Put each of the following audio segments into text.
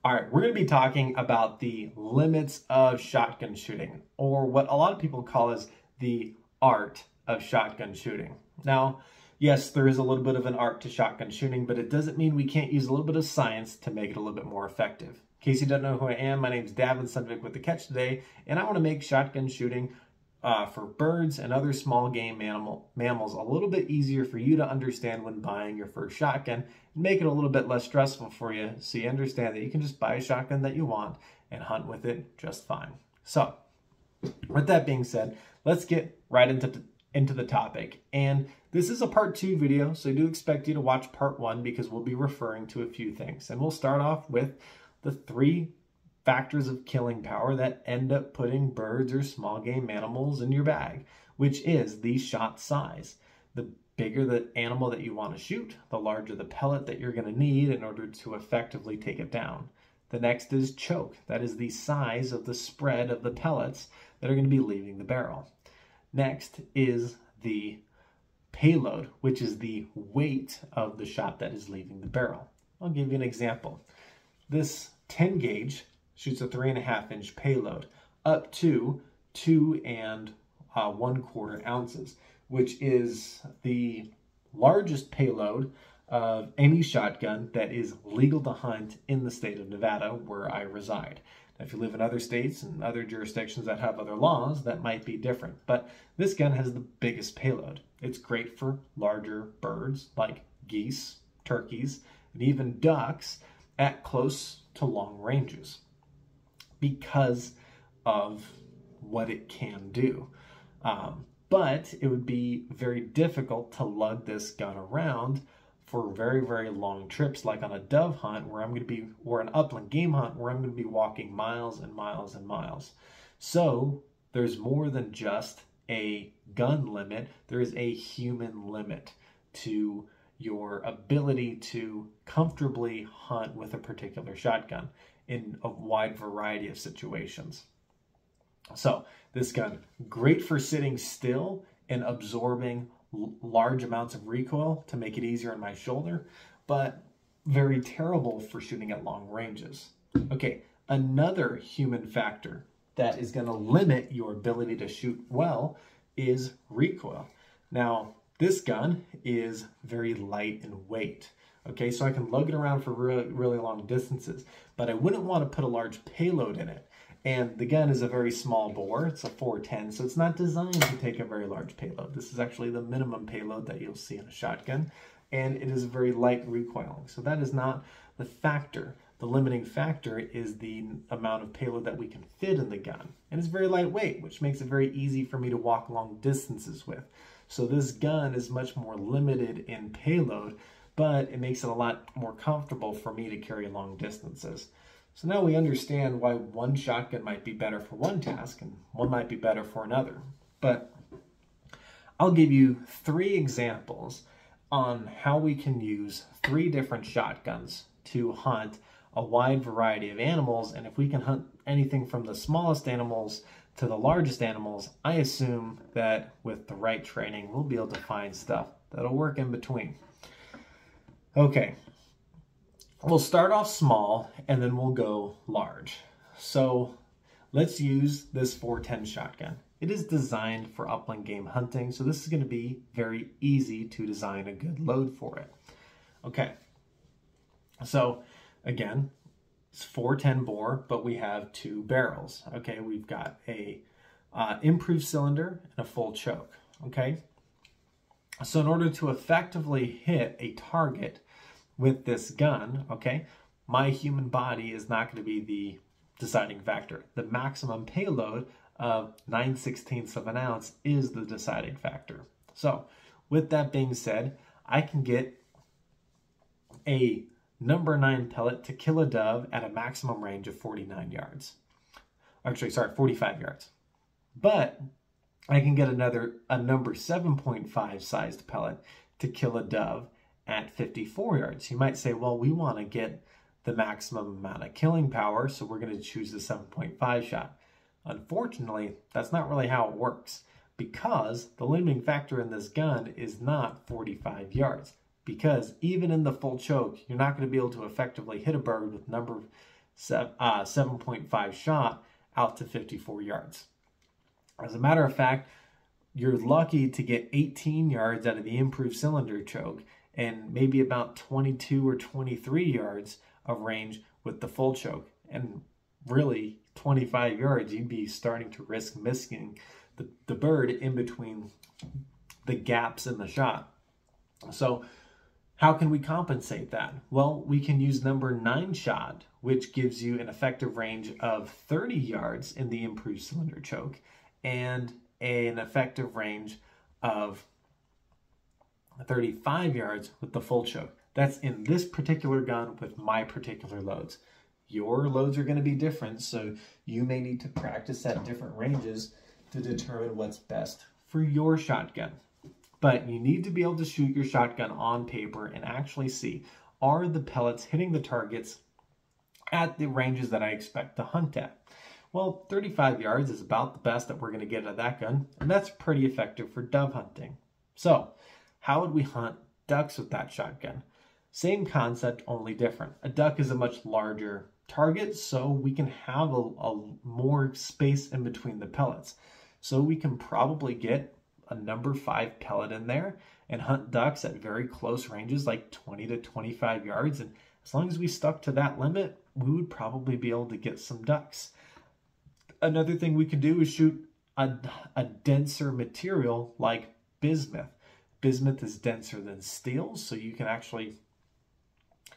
All right, we're going to be talking about the limits of shotgun shooting, or what a lot of people call as the art of shotgun shooting. Now, yes, there is a little bit of an art to shotgun shooting, but it doesn't mean we can't use a little bit of science to make it a little bit more effective. In case you don't know who I am, my name is Davin Sundvik with The Catch today, and I want to make shotgun shooting for birds and other small game mammals a little bit easier for you to understand when buying your first shotgun, and make it a little bit less stressful for you so you understand that you can just buy a shotgun that you want and hunt with it just fine. So with that being said, let's get right into the topic. And this is a part 2 video, so I do expect you to watch part 1 because we'll be referring to a few things. And we'll start off with the 3 factors of killing power that end up putting birds or small game animals in your bag, which is the shot size. The bigger the animal that you want to shoot, the larger the pellet that you're going to need in order to effectively take it down. The next is choke. That is the size of the spread of the pellets that are going to be leaving the barrel. Next is the payload, which is the weight of the shot that is leaving the barrel. I'll give you an example. This 10 gauge shoots a 3.5 inch payload up to 2 1/4 ounces, which is the largest payload of any shotgun that is legal to hunt in the state of Nevada, where I reside. Now, if you live in other states and other jurisdictions that have other laws, that might be different. But this gun has the biggest payload. It's great for larger birds like geese, turkeys, and even ducks at close to long ranges, because of what it can do. But it would be very difficult to lug this gun around for very, very long trips, like on a dove hunt or an upland game hunt where I'm going to be walking miles and miles and miles. So there's more than just a gun limit. There is a human limit to your ability to comfortably hunt with a particular shotgun in a wide variety of situations. So this gun, great for sitting still and absorbing large amounts of recoil to make it easier on my shoulder, but very terrible for shooting at long ranges. Okay, another human factor that is going to limit your ability to shoot well is recoil. Now, this gun is very light in weight. Okay, so I can lug it around for really, really long distances, but I wouldn't want to put a large payload in it. And the gun is a very small bore. It's a 410, so it's not designed to take a very large payload. This is actually the minimum payload that you'll see in a shotgun, and it is very light recoiling. So that is not the factor. The limiting factor is the amount of payload that we can fit in the gun. And it's very lightweight, which makes it very easy for me to walk long distances with. So this gun is much more limited in payload, but it makes it a lot more comfortable for me to carry long distances. So now we understand why one shotgun might be better for one task and one might be better for another. But I'll give you 3 examples on how we can use 3 different shotguns to hunt a wide variety of animals. And if we can hunt anything from the smallest animals to the largest animals, I assume that with the right training, we'll be able to find stuff that'll work in between. Okay, we'll start off small and then we'll go large. So let's use this 410 shotgun. It is designed for upland game hunting, so this is going to be very easy to design a good load for it. Okay, so again, it's 410 bore, but we have 2 barrels. Okay, we've got a improved cylinder and a full choke. Okay, so in order to effectively hit a target with this gun, okay, my human body is not going to be the deciding factor. The maximum payload of 9/16 of an ounce is the deciding factor. So with that being said, I can get a number 9 pellet to kill a dove at a maximum range of 49 yards. Actually, sorry, 45 yards. But I can get a number 7.5 sized pellet to kill a dove at 54 yards. You might say, well, we want to get the maximum amount of killing power, so we're going to choose the 7.5 shot. Unfortunately, that's not really how it works, because the limiting factor in this gun is not 45 yards. Because even in the full choke, you're not going to be able to effectively hit a bird with number 7.5 shot out to 54 yards. As a matter of fact, you're lucky to get 18 yards out of the improved cylinder choke and maybe about 22 or 23 yards of range with the full choke. And really, 25 yards, you'd be starting to risk missing the bird in between the gaps in the shot. So how can we compensate that? Well, we can use number 9 shot, which gives you an effective range of 30 yards in the improved cylinder choke and an effective range of 35 yards with the full choke. That's in this particular gun with my particular loads. Your loads are going to be different, so you may need to practice at different ranges to determine what's best for your shotgun. But you need to be able to shoot your shotgun on paper and actually see, are the pellets hitting the targets at the ranges that I expect to hunt at? Well, 35 yards is about the best that we're going to get out of that gun, and that's pretty effective for dove hunting. So, how would we hunt ducks with that shotgun? Same concept, only different. A duck is a much larger target, so we can have a more space in between the pellets. So we can probably get a number 5 pellet in there and hunt ducks at very close ranges, like 20 to 25 yards. And as long as we stuck to that limit, we would probably be able to get some ducks. Another thing we could do is shoot a denser material like bismuth. Bismuth is denser than steel, so you can actually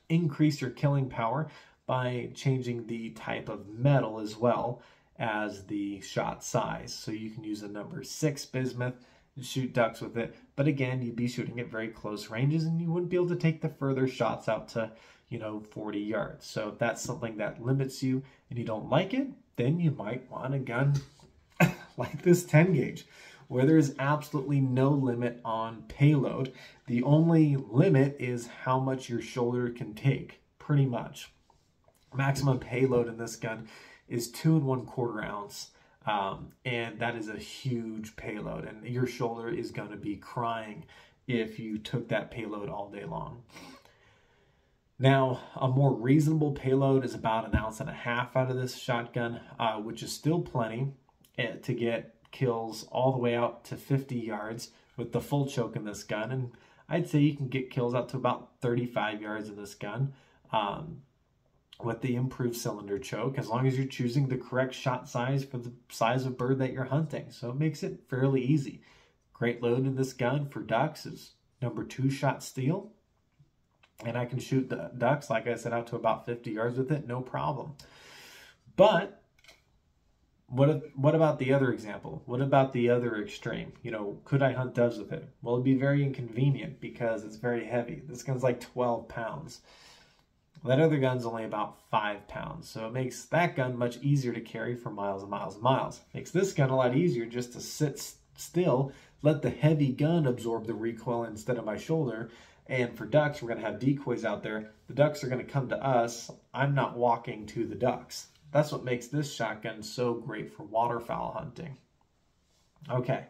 increase your killing power by changing the type of metal as well as the shot size. So you can use a number 6 bismuth and shoot ducks with it. But again, you'd be shooting at very close ranges and you wouldn't be able to take the further shots out to, 40 yards. So if that's something that limits you and you don't like it, then you might want a gun like this 10 gauge, where there's absolutely no limit on payload. The only limit is how much your shoulder can take, pretty much. Maximum payload in this gun is 2 1/4 ounce, and that is a huge payload, and your shoulder is going to be crying if you took that payload all day long. Now, a more reasonable payload is about 1.5 ounces out of this shotgun, which is still plenty to get kills all the way out to 50 yards with the full choke in this gun. And I'd say you can get kills out to about 35 yards in this gun with the improved cylinder choke, as long as you're choosing the correct shot size for the size of bird that you're hunting. So it makes it fairly easy. Great load in this gun for ducks is number 2 shot steel. And I can shoot the ducks, like I said, out to about 50 yards with it, no problem. But what about the other example? What about the other extreme? Could I hunt doves with it? Well, it'd be very inconvenient because it's very heavy. This gun's like 12 pounds. That other gun's only about 5 pounds. So it makes that gun much easier to carry for miles and miles and miles. Makes this gun a lot easier just to sit still, let the heavy gun absorb the recoil instead of my shoulder. And for ducks, we're going to have decoys out there. The ducks are going to come to us. I'm not walking to the ducks. That's what makes this shotgun so great for waterfowl hunting. Okay,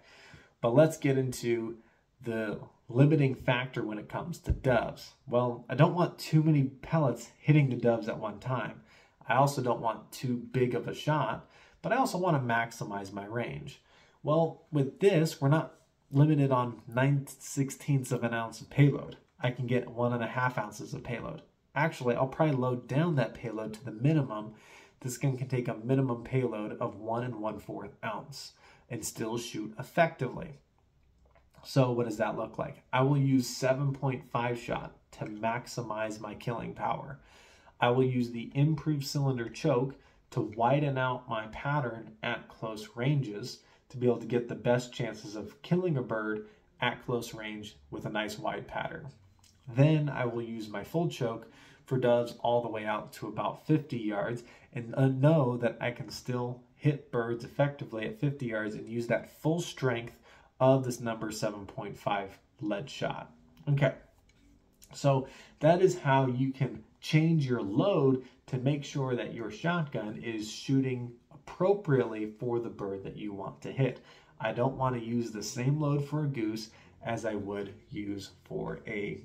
but let's get into the limiting factor when it comes to doves. Well, I don't want too many pellets hitting the doves at one time. I also don't want too big of a shot, but I also want to maximize my range. Well, with this, we're not limited on 9/16 of an ounce of payload. I can get 1.5 ounces of payload. Actually, I'll probably load down that payload to the minimum. This gun can take a minimum payload of 1 1/4 ounce and still shoot effectively. So what does that look like? I will use 7.5 shot to maximize my killing power. I will use the improved cylinder choke to widen out my pattern at close ranges to be able to get the best chances of killing a bird at close range with a nice wide pattern. Then I will use my full choke for doves all the way out to about 50 yards and know that I can still hit birds effectively at 50 yards and use that full strength of this number 7.5 lead shot. Okay, so that is how you can change your load to make sure that your shotgun is shooting appropriately for the bird that you want to hit. I don't want to use the same load for a goose as I would use for a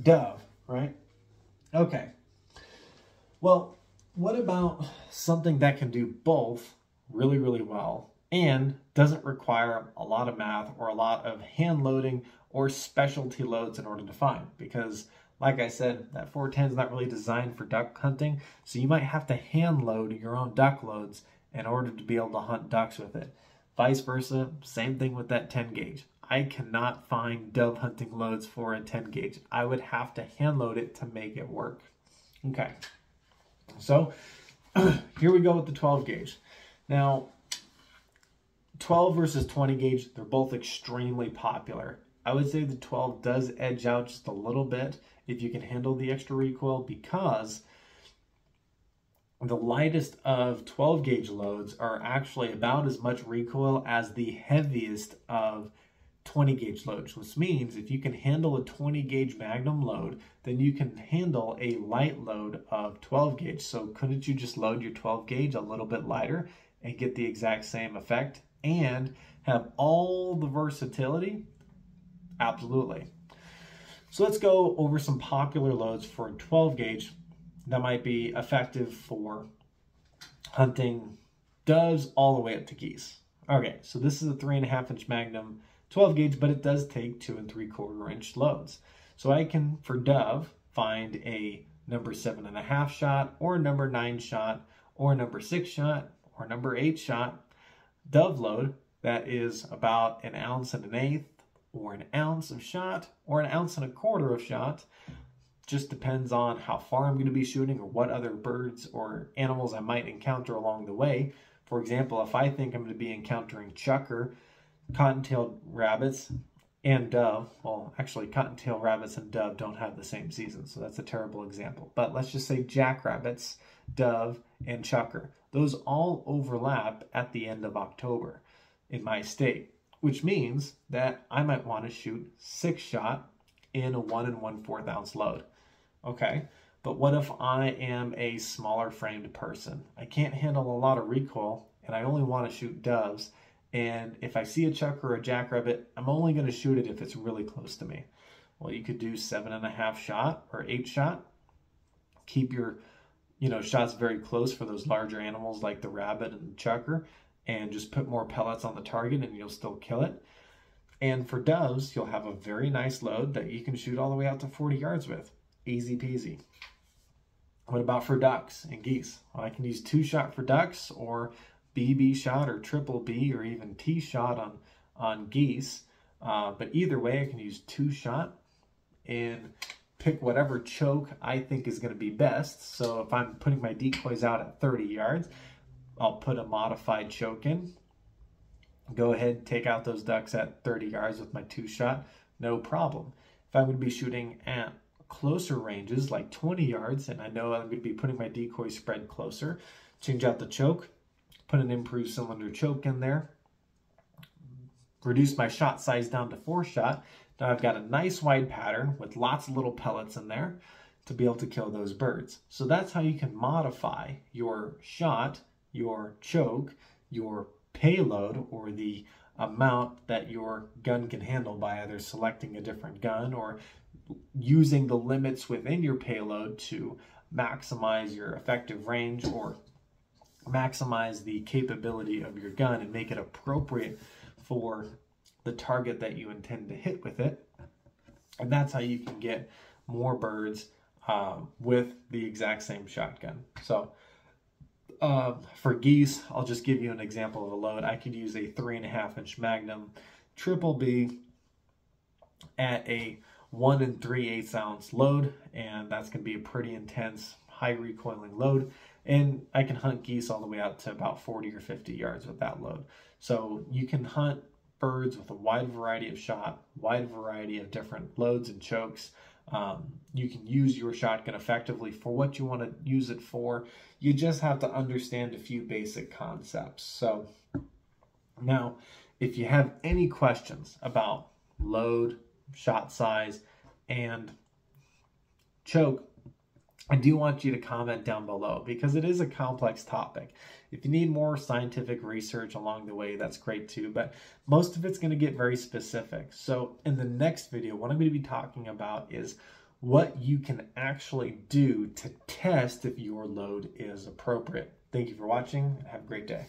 dove, right? Okay. Well, What about something that can do both really, really well and doesn't require a lot of math or a lot of hand loading or specialty loads in order to find? Because like I said, that 410 is not really designed for duck hunting, so you might have to hand load your own duck loads in order to be able to hunt ducks with it. Vice versa, same thing with that 10 gauge. I cannot find dove hunting loads for a 10 gauge. I would have to hand load it to make it work. Okay, so here we go with the 12 gauge. Now, 12 versus 20 gauge, they're both extremely popular. I would say the 12 does edge out just a little bit if you can handle the extra recoil, because the lightest of 12 gauge loads are actually about as much recoil as the heaviest of 20 gauge loads, which means if you can handle a 20 gauge Magnum load, then you can handle a light load of 12 gauge. So couldn't you just load your 12 gauge a little bit lighter and get the exact same effect and have all the versatility? Absolutely. So let's go over some popular loads for 12 gauge that might be effective for hunting doves all the way up to geese. Okay, so this is a 3.5 inch Magnum 12 gauge, but it does take 2 3/4 inch loads. So I can, for dove, find a number 7.5 shot, or a number 9 shot, or a number 6 shot, or number 8 shot dove load that is about 1 1/8 ounce, or 1 ounce of shot, or 1 1/4 ounce of shot. Just depends on how far I'm going to be shooting or what other birds or animals I might encounter along the way. For example, if I think I'm going to be encountering chukar, cotton-tailed rabbits, and dove, well, actually cotton-tailed rabbits and dove don't have the same season, so that's a terrible example. But let's just say jackrabbits, dove, and chukar. Those all overlap at the end of October in my state, which means that I might want to shoot 6 shot in a 1 1/4 ounce load. Okay, but what if I am a smaller framed person? I can't handle a lot of recoil and I only want to shoot doves. And if I see a chukar or a jackrabbit, I'm only going to shoot it if it's really close to me. Well, you could do 7.5 shot or 8 shot. Keep your shots very close for those larger animals like the rabbit and the chukar, and just put more pellets on the target and you'll still kill it. And for doves, you'll have a very nice load that you can shoot all the way out to 40 yards with. Easy peasy. What about for ducks and geese? Well, I can use 2 shot for ducks, or BB shot, or triple B, or even T shot on geese. But either way, I can use 2 shot and pick whatever choke I think is going to be best. So if I'm putting my decoys out at 30 yards, I'll put a modified choke in. Go ahead, take out those ducks at 30 yards with my 2 shot, no problem. If I'm going to be shooting at closer ranges, like 20 yards, and I know I'm going to be putting my decoy spread closer, change out the choke, put an improved cylinder choke in there, reduce my shot size down to 4 shot. Now I've got a nice wide pattern with lots of little pellets in there to be able to kill those birds. So that's how you can modify your shot, your choke, your payload, or the amount that your gun can handle by either selecting a different gun or using the limits within your payload to maximize your effective range or maximize the capability of your gun and make it appropriate for the target that you intend to hit with it. And that's how you can get more birds with the exact same shotgun. So for geese, I'll just give you an example of a load. I could use a 3.5 inch Magnum triple B at a 1 3/8 ounce load, and that's going to be a pretty intense, high recoiling load. And I can hunt geese all the way out to about 40 or 50 yards with that load. So you can hunt birds with a wide variety of shot, wide variety of different loads and chokes. You can use your shotgun effectively for what you want to use it for. You just have to understand a few basic concepts. So now, if you have any questions about load, shot size, and choke, I do want you to comment down below, because it is a complex topic. If you need more scientific research along the way, that's great too, but most of it's going to get very specific. So in the next video, what I'm going to be talking about is what you can actually do to test if your load is appropriate. Thank you for watching and have a great day.